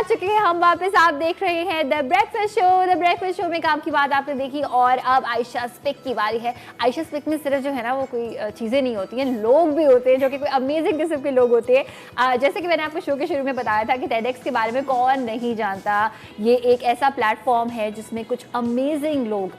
चुके हैं हम वापस। आप देख रहे हैं the breakfast show. The breakfast show में काम की बात आपने देखी और अब आयशा स्पिक की बारी है। आयशा स्पिक में सिर्फ जो है ना वो कोई चीज़ें नहीं होती हैं, लोग भी होते हैं जो कि कोई अमेजिंग किस्म के लोग होते हैं। जैसे कि मैंने आपको शो के शुरू में बताया था कि TEDx के बारे में कौन नहीं जानता। ये एक ऐसा प्लेटफॉर्म है जिसमें कुछ अमेजिंग लोग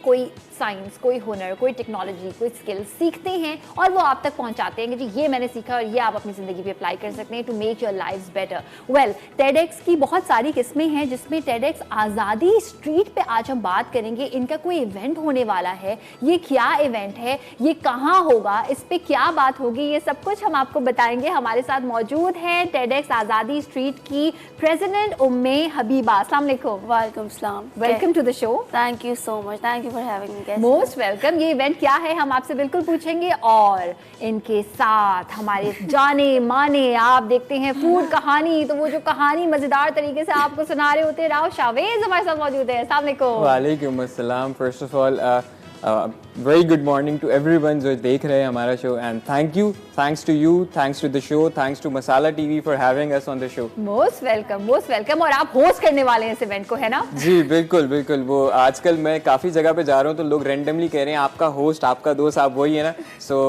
कोई साइंस, कोई हुनर, कोई टेक्नोलॉजी, कोई स्किल सीखते हैं और वो आप तक पहुंचाते हैं कि जी ये मैंने सीखा और ये आप अपनी ज़िंदगी पे अप्लाई कर सकते हैं to make your lifes better. Well, TEDx की बहुत सारी किस्में हैं जिसमें TEDx आज़ादी स्ट्रीट पे आज हम बात करेंगे। इनका कोई इवेंट होने वाला है, ये क्या इवेंट है, ये कहाँ होगा, इस पर क्या बात होगी, ये सब कुछ हम आपको बताएंगे। हमारे साथ मौजूद हैं TEDx आज़ादी स्ट्रीट की प्रेसिडेंट उम्मे हबीबा। अस्सलाम वालेकुम। वालेकुम सलाम। Welcome to the show. Thank you so much, thank you for having me. Most welcome. ये इवेंट क्या है हम आपसे बिल्कुल पूछेंगे और इनके साथ हमारे जाने माने आप देखते हैं फूड कहानी, तो वो जो कहानी मजेदार तरीके से आपको सुना रहे होते हैं राव शावेज हमारे साथ मौजूद है। अस्सलाम वालेकुम। वालेकुम अस्सलाम। First of all very good morning to everyone जो देख रहे हैं हमारा शो, and thanks to you, thanks to the show, thanks to Masala TV for having us on the show. Most welcome, most welcome. और आप होस्ट करने वाले हैं इस इवेंट को, है ना? जी बिल्कुल बिल्कुल। वो आजकल मैं काफ़ी जगह पे जा रहा हूँ तो लोग रेंडमली कह रहे हैं आपका होस्ट, आपका दोस्त, आप वही है ना। So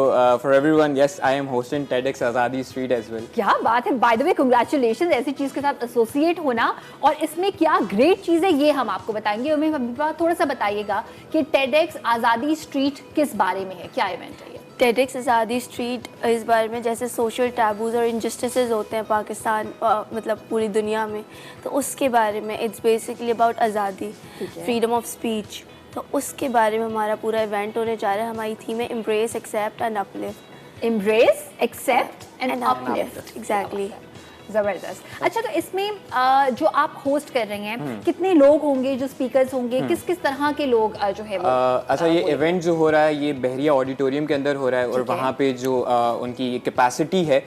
for everyone, yes I am hosting TEDx आज़ादी स्ट्रीट एज वेल। क्या बात है। बाय द वे कांग्रेचुलेशंस ऐसी चीज़ के साथ एसोसिएट होना, और इसमें क्या ग्रेट चीज़ है ये हम आपको बताएंगे। उम्मे हबीबा, थोड़ा सा बताइएगा कि TEDx आज़ादी स्ट्रीट किस बारे में है, क्या इवेंट है ये? TEDx आज़ादी स्ट्रीट इस बारे में जैसे सोशल टैबूज और इनजस्टिसेस होते हैं पाकिस्तान मतलब पूरी दुनिया में, तो उसके बारे में इट्स बेसिकली अबाउट आज़ादी, फ्रीडम ऑफ स्पीच। तो उसके बारे में हमारा पूरा इवेंट होने जा रहा है। हमारी थीम है embrace, accept and uplift. Embrace, accept and uplift. Exactly. जबरदस्त। अच्छा, तो इसमें जो आप होस्ट कर रहे हैं कितने लोग होंगे जो स्पीकर्स होंगे, किस किस तरह के लोग जो है वो अच्छा, ये इवेंट जो हो रहा है ये बहरिया ऑडिटोरियम के अंदर हो रहा है और वहाँ पे जो उनकी कैपेसिटी है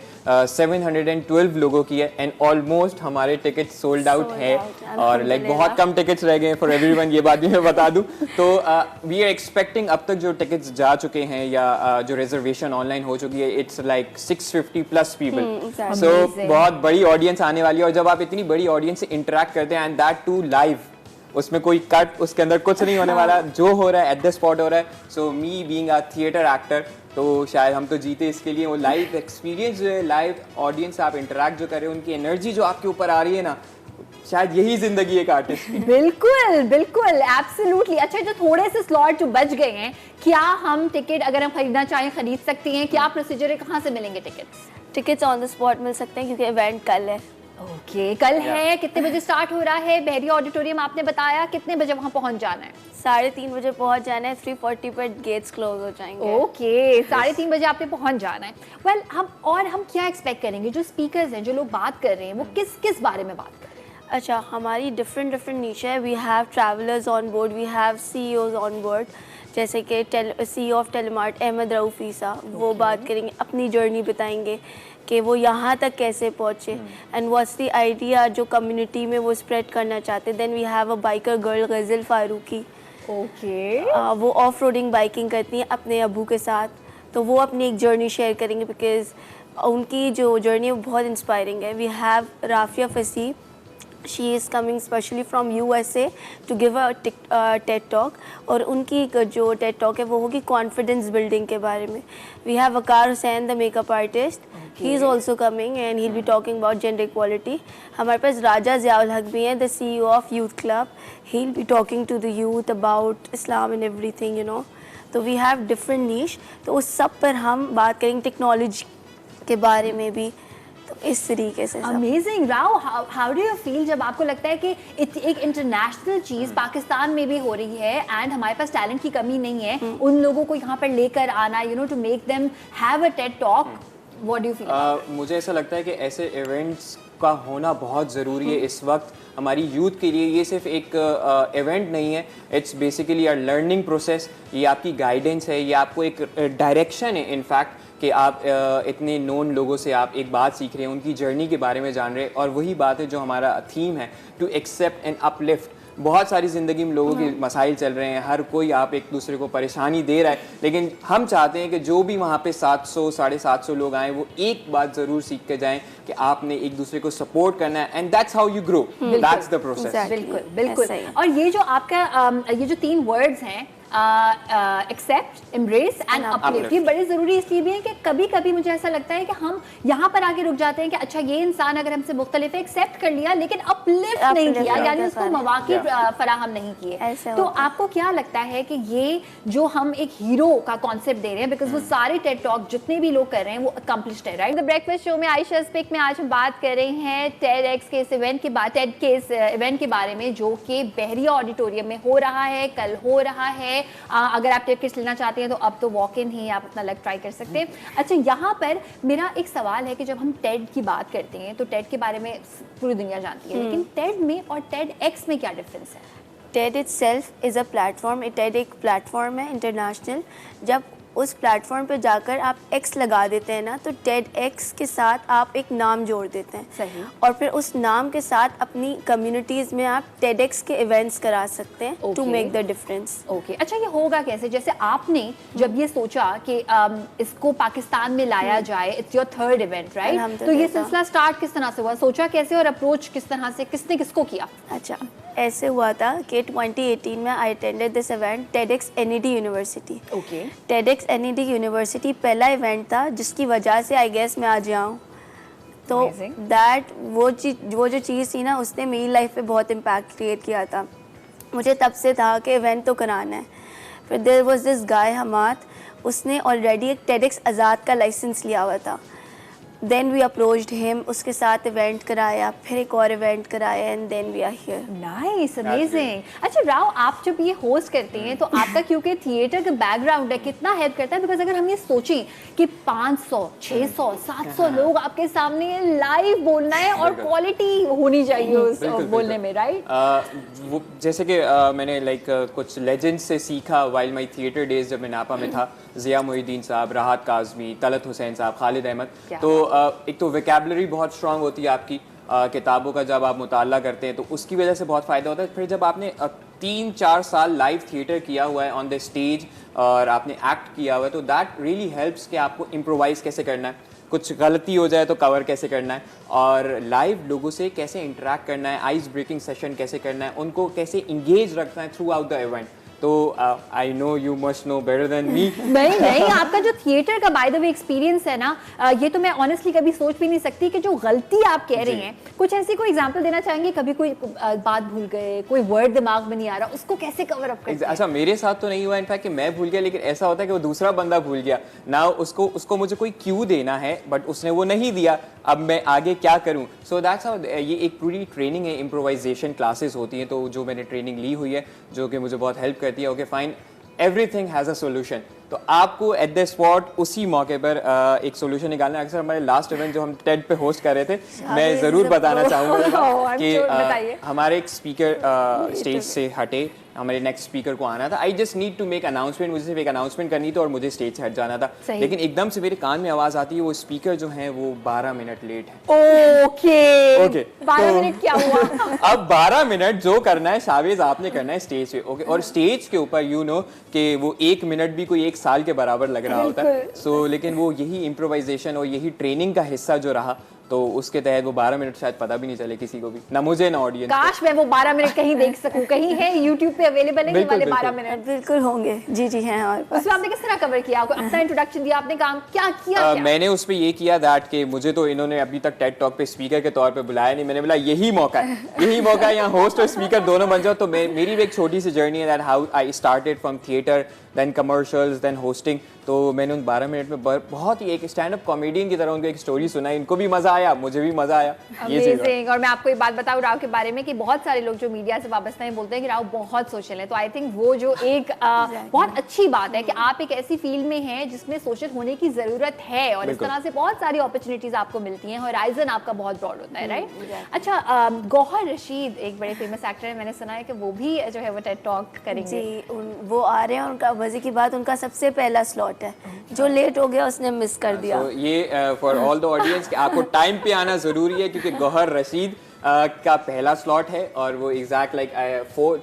712 लोगों की है, एंड ऑलमोस्ट हमारे टिकट सोल्ड आउट है और लाइक बहुत कम टिकट्स रह गए हैं फॉर एवरीवन। ये बात भी मैं बता दूं तो वी आर एक्सपेक्टिंग अब तक जो टिकट्स जा चुके हैं या जो रिजर्वेशन ऑनलाइन हो चुकी है, इट्स लाइक 650 प्लस पीपल। सो बहुत बड़ी ऑडियंस आने वाली है, और जब आप इतनी बड़ी ऑडियंस से इंटरेक्ट करते हैं एंड दैट टू लाइव, उसमें कोई कट उसके अंदर कुछ नहीं होने वाला, जो हो रहा है एट द स्पॉट हो रहा है। So me being a theatre actor, तो शायद हम तो जीते इसके लिए। वो लाइव एक्सपीरियंस जो है, लाइव ऑडियंस से आप इंटरेक्ट जो कर रहे हो, उनकी एनर्जी जो आपके ऊपर आ रही है ना, शायद यही जिंदगी एक आर्टिस्ट की। बिल्कुल बिल्कुल, एब्सोल्युटली। अच्छा, जो थोड़े से स्लॉट जो बच गए हैं, क्या हम टिकट अगर हम खरीदना चाहें खरीद सकते हैं? क्या प्रोसीजर है, कहाँ से मिलेंगे tickets? Tickets on the spot मिल सकते हैं क्योंकि इवेंट कल है। ओके, कल है। कितने बजे स्टार्ट हो रहा है? बहरिया ऑडिटोरियम आपने बताया, कितने बजे वहाँ पहुँच जाना है? 3:30 बजे पहुंच जाना है। 3:40 पर गेट्स क्लोज हो जाएंगे। ओके, 3:30 बजे आपने पहुंच जाना है। वेल, हम क्या एक्सपेक्ट करेंगे? जो स्पीकर्स हैं, जो लोग बात कर रहे हैं, वो किस किस बारे में बात कर रहे हैं? अच्छा, हमारी डिफरेंट नीच है। We have travellers on board, we have CEOs on board, जैसे कि CEO of Telemart Ahmed Rauf Isa, वो बात करेंगे, अपनी जर्नी बताएंगे कि वो यहाँ तक कैसे पहुँचे एंड व्हाट्स द आइडिया जो कम्युनिटी में वो स्प्रेड करना चाहते। Then we have a biker girl Ghazal Farooqui. Okay. वो ऑफ रोडिंग बाइकिंग करती हैं अपने अबू के साथ, तो वो अपनी एक जर्नी शेयर करेंगे बिकॉज उनकी जो जर्नी है वो बहुत इंस्पायरिंग है। We have Rafia Fasi, she is coming specially from USA to give a TED talk, और उनकी जो टेड टॉक है वो होगी कॉन्फिडेंस बिल्डिंग के बारे में। We have Waqar Hussain, the makeup artist, he is also coming and he will be talking about gender equality. हमारे पास राजा ज़ियाउल हक भी हैं, the CEO of youth club, he will be talking to the youth about Islam and everything, you know. तो we have different niche, तो उस सब पर हम बात करेंगे, टेक्नोलॉजी के बारे में भी, तो इस तरीके से। Amazing. Rao, how do you feel जब आपको लगता है कि एक इंटरनेशनल चीज़ पाकिस्तान में भी हो रही है एंड हमारे पास टैलेंट की कमी नहीं है, उन लोगों को यहाँ पर लेकर आना, you know, to make them have a TED talk, what do you feel? मुझे ऐसा लगता है कि ऐसे इवेंट्स का होना बहुत ज़रूरी है इस वक्त हमारी यूथ के लिए। ये सिर्फ एक इवेंट नहीं है, it's basically a learning process. ये आपकी गाइडेंस है, ये आपको एक डायरेक्शन है इनफैक्ट कि आप इतने नोन लोगों से आप एक बात सीख रहे हैं, उनकी जर्नी के बारे में जान रहे हैं। और वही बात है जो हमारा थीम है, टू एक्सेप्ट एंड अपलिफ्ट। बहुत सारी ज़िंदगी में लोगों के मसाइल चल रहे हैं, हर कोई आप एक दूसरे को परेशानी दे रहा है, लेकिन हम चाहते हैं कि जो भी वहाँ पे 700 750 लोग आए वो एक बात ज़रूर सीख के जाएं कि आपने एक दूसरे को सपोर्ट करना है, and that's how you grow, that's the process. बिल्कुल बिल्कुल। और ये जो आपका ये जो 3 वर्ड्स हैं, एक्सेप्ट, एम्ब्रेस एंड अपलिफ्ट, ये बड़े ज़रूरी इसलिए भी हैं कि कभी कभी मुझे ऐसा लगता है कि हम यहाँ पर आके रुक जाते हैं कि अच्छा ये इंसान अगर हमसे मुख्तलिफ है, एक्सेप्ट कर लिया लेकिन अपलिफ्ट नहीं किया, यानी उसको मौके फराहम नहीं किए। तो आपको क्या लगता है कि ये जो हम एक हीरो का कॉन्सेप्ट दे रहे हैं, बिकॉज वो सारे टेड टॉक जितने भी लोग कर रहे हैं वो अकम्पलिश्ड है, राइट? द ब्रेकफास्ट शो में आयशा स्पीक में आज हम बात कर रहे हैं टेडएक्स के इस इवेंट के बाद, टेड के इस इवेंट के बारे में जो कि बहरिया ऑडिटोरियम में हो रहा है, कल हो रहा है। अगर आप टिकट्स लेना चाहते हैं तो अब तो वॉक इन ही, आप अपना लक ट्राई कर सकते हैं। अच्छा, यहाँ पर मेरा एक सवाल है कि जब हम टेड की बात करते हैं तो टेड के बारे में पूरी दुनिया जानती है, लेकिन टेड में और टेड एक्स में क्या डिफरेंस है? Ted itself is a platform, Ted एक प्लेटफॉर्म है इंटरनेशनल। जब उस प्लेटफॉर्म पे जाकर आप एक्स लगा देते हैं ना, तो टेड एक्स के साथ आप एक नाम जोड़ देते हैं। सही। और फिर उस नाम के साथ अपनी कम्युनिटीज़ में आप टेड एक्स के इवेंट्स करा सकते हैं to make the difference. Okay, अच्छा ये होगा कैसे? जैसे आपने जब ये सोचा कि इसको पाकिस्तान में लाया जाए, it's your 3rd event, right? तो ये सिलसिला स्टार्ट किस तरह से हुआ, सोचा कैसे और अप्रोच किस तरह से, किसने किसको किया? अच्छा, ऐसे हुआ था कि 2018 में I attended this event TEDx NED university. Okay. TEDx NED university पहला इवेंट था जिसकी वजह से आई गेस मैं आज यहाँ हूँ। तो दैट वो जो चीज़ थी ना, उसने मेरी लाइफ पे बहुत इम्पैक्ट क्रिएट किया था। मुझे तब से था कि इवेंट तो कराना है। फिर there was this guy Hammad, उसने ऑलरेडी एक TEDx आज़ाद का लाइसेंस लिया हुआ था। देन वी अप्रोच्ड हिम, उसके साथ इवेंट कराया, फिर एक और इवेंट कराया, and then we are here. Nice, amazing. अच्छा राव, आप जब ये होस्ट करते हैं तो आपका क्योंकि थिएटर का बैकग्राउंड है, कितना हेल्प करता है? बिकॉज अगर हम ये सोचें कि 500 600 700 लोग आपके सामने लाइव बोलना है और क्वालिटी होनी चाहिए उस बोलने में, राइट? वो जैसे कि मैंने कुछ लेजेंड्स से सीखा वाइल माई थिएटर डेज, जब मैं नापा में था। ज़िया मोहिद्दीन साहब, राहत काज़मी, तलत हुसैन साहब, खालिद अहमद। तो एक तो वोकैबुलरी बहुत स्ट्रांग होती है आपकी, किताबों का जब आप मुताला करते हैं तो उसकी वजह से बहुत फ़ायदा होता है। फिर जब आपने 3-4 साल लाइव थिएटर किया हुआ है ऑन द स्टेज और आपने एक्ट किया हुआ है, तो दैट रियली हेल्प्स कि आपको इम्प्रोवाइज़ कैसे करना है, कुछ गलती हो जाए तो कवर कैसे करना है, और लाइव लोगों से कैसे इंटरेक्ट करना है, आइस ब्रेकिंग सेशन कैसे करना है, उनको कैसे इंगेज रखना है थ्रू आउट द इवेंट। तो I know you must know better than me. नहीं, आपका जो थिएटर का बाय द वे एक्सपीरियंस है ना, ये तो मैं ऑनेस्टली कभी सोच भी नहीं सकती कि जो गलती आप कह रही हैं, कुछ ऐसी कोई एग्जांपल देना चाहेंगे? कभी कोई बात भूल गए, कोई वर्ड दिमाग में नहीं आ रहा, उसको कैसे कवर अप करते हैं? अच्छा, मेरे साथ तो नहीं हुआ इनफैक्ट कि मैं भूल गया, लेकिन ऐसा होता है कि वो दूसरा बंदा भूल गया ना, उसको मुझे कोई क्यू देना है बट उसने वो नहीं दिया, अब मैं आगे क्या करूं? सो दैट्स हाउ, ये एक पूरी ट्रेनिंग है, इम्प्रोवाइजेशन क्लासेस होती हैं, तो जो मैंने ट्रेनिंग ली हुई है जो कि मुझे बहुत हेल्प करती है। Okay fine, everything has a solution, तो आपको एट द स्पॉट उसी मौके पर एक सोल्यूशन निकालना है। अक्सर हमारे लास्ट इवेंट जो हम टेड पे होस्ट कर रहे थे, मैं ज़रूर बताना चाहूँगा कि हमारे एक स्पीकर स्टेज से हटे, हमारे नेक्स्ट स्पीकर को आना था। I just need to make announcement, मुझे सिर्फ एक अनाउंसमेंट करनी थी और मुझे स्टेज से हट जाना था, लेकिन एकदम से मेरे कान में आवाज़ आती है वो स्पीकर जो है वो 12 मिनट लेट है। ओके 12 मिनट क्या हुआ? अब 12 मिनट जो करना है शाहवेज आपने करना है स्टेज पे, ओके? और स्टेज के ऊपर यू नो कि वो 1 मिनट भी कोई 1 साल के बराबर लग रहा होता है। सो लेकिन वो यही इम्प्रोवाइजेशन और यही ट्रेनिंग का हिस्सा जो रहा, तो उसके तहत वो 12 मिनट शायद पता भी नहीं चले किसी को भी, ना मुझे ना ऑडियंस। काश मैं वो 12 मिनट कहीं देख सकूं, कहीं है YouTube पे अवेलेबल है ये वाले 12 मिनट? बिल्कुल होंगे, जी हैं हमारे पास। उसमें आपने किस तरह कवर किया, आपको अपना इंट्रोडक्शन दिया, आपने काम क्या किया? मैंने उस पर ये किया दैट कि मुझे तो इन्होंने अभी तक टेड टॉक पे स्पीकर के तौर पे बुलाया नहीं, मैंने बोला यही मौका है, यही मौका है, यहाँ होस्ट और स्पीकर दोनों बन जाओ। तो मेरी भी एक छोटी सी जर्नी है that how I started from theatre, then commercials, then hosting. तो मैंने उन 12 मिनट में बहुत ही एक स्टैंड अप कॉमेडियन की तरह उनको एक स्टोरी सुनाई, इनको भी मजा आया, मुझे भी मजा आया। अमेजिंग। और मैं आपको एक बात बताऊं राव के बारे में कि बहुत सारे लोग जो मीडिया से वाबस्ता हैं बोलते हैं कि राव बहुत सोशल है, तो आई थिंक वो जो एक बहुत अच्छी बात है कि आप एक ऐसी फील्ड में हैं जिसमें सोशल होने की जरूरत है, और इस तरह से बहुत सारी अपॉर्चुनिटीज आपको मिलती हैं, होराइजन आपका बहुत ब्रॉड होता है, राइट? अच्छा, गौहर रशीद एक बड़े फेमस एक्टर है, मैंने सुना है कि वो भी जो है वो टेड टॉक करेंगे। जी, वो आ रहे हैं, उनका मजे की बात उनका सबसे पहला स्लॉट है, जो लेट हो गया उसने मिस कर दिया। ये फॉर ऑल द ऑडियंस कि आपको टाइम पे आना जरूरी है, क्योंकि गौहर रशीद का पहला स्लॉट है और वो एग्जैक्ट लाइक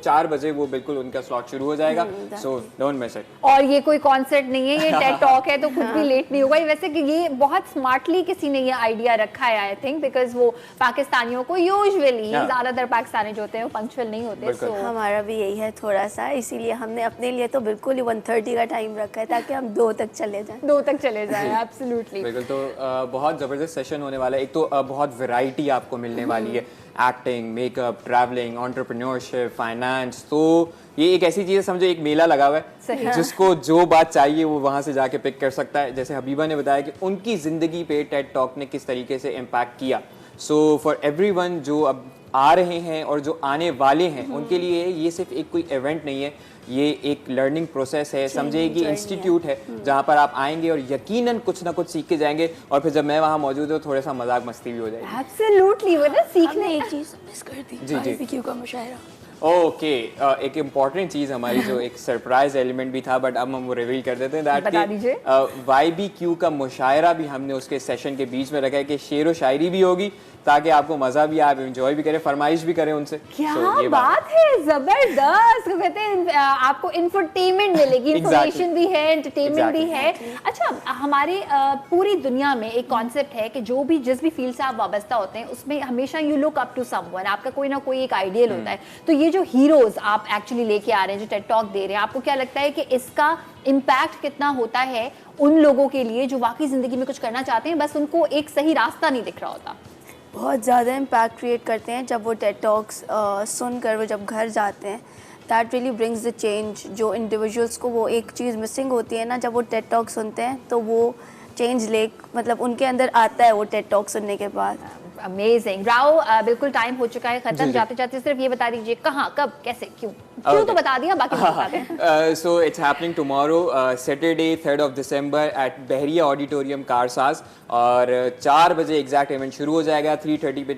4 बजे वो बिल्कुल उनका स्लॉट शुरू हो जाएगा, सो डोंट मिस इट। और ये कोई कॉन्सर्ट नहीं है, ये टेड टॉक है, तो कुछ भी लेट नहीं होगा। वैसे कि ये बहुत स्मार्टली किसी ने ये आइडिया रखा है आई थिंक, बिकॉज वो पाकिस्तानियों को यूजुअली ज्यादातर पाकिस्तानी जो होते हैं वो पंक्चुअल नहीं होते। बिल्कुल। हमारा भी यही है थोड़ा सा, इसीलिए हमने अपने लिए तो बिल्कुल ही 1:30 का टाइम रखा है ताकि हम 2 तक चले जाएं। 2 तक चले जाएं, एब्सोल्युटली। बिल्कुल, तो बहुत ज़बरदस्त सेशन होने वाला है। एक तो बहुत वैरायटी आपको मिलने वाली है, acting, makeup, travelling, entrepreneurship, finance. तो ये एक ऐसी चीज़ है, समझो एक मेला लगा हुआ है, जिसको जो बात चाहिए वो वहाँ से जाके पिक कर सकता है। जैसे हबीबा ने बताया कि उनकी ज़िंदगी पे टेड टॉक ने किस तरीके से इम्पैक्ट किया। सो फॉर एवरीवन जो अब आ रहे हैं और जो आने वाले हैं, उनके लिए ये सिर्फ एक कोई इवेंट नहीं है, ये एक लर्निंग प्रोसेस है, समझिए कि इंस्टीट्यूट है जहाँ पर आप आएंगे और यकीनन कुछ ना कुछ सीख के जाएंगे। और फिर जब मैं वहाँ मौजूद हूँ थोड़ा सा मजाक मस्ती भी हो जाएगी। एब्सोल्युटली, वो ना सीखने एक चीज़ मिस कर दी, जी, जी। बारबेक्यू का मुशायरा। ओके, एक इम्पॉर्टेंट चीज़ हमारी जो एक सरप्राइज एलिमेंट भी था, बट अब हम वो रिवील कर देते हैं बता दैट दीजिए। YBQ का मुशायरा भी हमने उसके सेशन के बीच में रखा है कि शेर व शायरी भी होगी ताकि आपको मजा भी आए, आप एंजॉय भी करें, फरमाइश भी करें उनसे। क्या So, ये बात है, जबरदस्त। तो कहते हैं आपको इंफोटेनमेंट मिलेगी, इंफॉर्मेशन भी है, एंटरटेनमेंट भी है। अच्छा, हमारे पूरी दुनिया में एक कॉन्सेप्ट है कि जो भी जिस भी फील्ड से आप वाबस्ता होते हैं उसमें हमेशा you look up to someone, आपका कोई ना कोई एक आइडियल होता है। तो ये जो हीरोज आप एक्चुअली लेके आ रहे हैं, जो टेड टॉक दे रहे हैं, आपको क्या लगता है कि इसका इम्पैक्ट कितना होता है उन लोगों के लिए जो वाकई जिंदगी में कुछ करना चाहते हैं, बस उनको एक सही रास्ता नहीं दिख रहा होता? बहुत ज़्यादा इम्पैक्ट क्रिएट करते हैं जब वो टेड टॉक्स सुनकर वो जब घर जाते हैं। That really brings the change. जो इंडिविजुअल्स को वो एक चीज़ मिसिंग होती है ना, जब वो टेड टॉक सुनते हैं तो वो चेंज मतलब उनके अंदर आता है वो टेड टॉक सुनने के बाद। अमेजिंग। राव, बिल्कुल टाइम हो चुका है खत्म। जाते जाते सिर्फ ये बता दीजिए कहाँ, कब, कैसे, क्यों तो बता दिया, बाकी बता दें। So it's happening tomorrow, Saturday 3rd of December at Bahria auditorium Karsaz, और 4 बजे एग्जैक्ट इवेंट शुरू हो जाएगा, 3:30 पे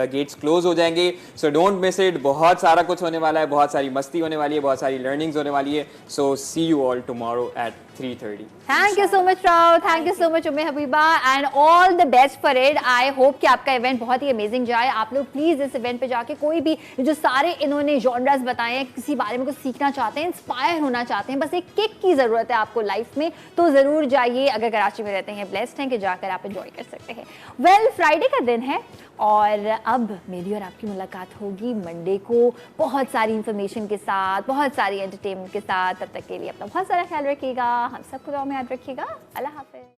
गेट्स क्लोज हो जाएंगे। सो डोंट मिस इट, बहुत सारा कुछ होने वाला है, बहुत सारी मस्ती होने वाली है, बहुत सारी लर्निंग्स होने वाली है। So see you all tomorrow at 3:30। Thank you so much Rao, thank you so much Umme Habiba, and all the best for it. I hope कि आपका इवेंट बहुत ही अमेजिंग जाए। आप लोग प्लीज इस इवेंट पे जाके कोई भी जो सारे इन्होंने जॉनरास बताए हैं, किसी बारे में कुछ सीखना चाहते हैं, इंस्पायर होना चाहते हैं, बस एक किक की जरूरत है आपको लाइफ में, तो जरूर जाइए। अगर कराची में रहते हैं, ब्लेस्ड हैं कि जाकर आप एंजॉय कर सकते हैं। वेल, फ्राइडे का दिन है और अब मेरी और आपकी मुलाकात होगी मंडे को, बहुत सारी इंफॉर्मेशन के साथ, बहुत सारी एंटरटेनमेंट के साथ। तब तक के लिए अपना बहुत सारा ख्याल रखिएगा, हम सबको दुआ में याद रखिएगा। अल्लाह हाफिज़।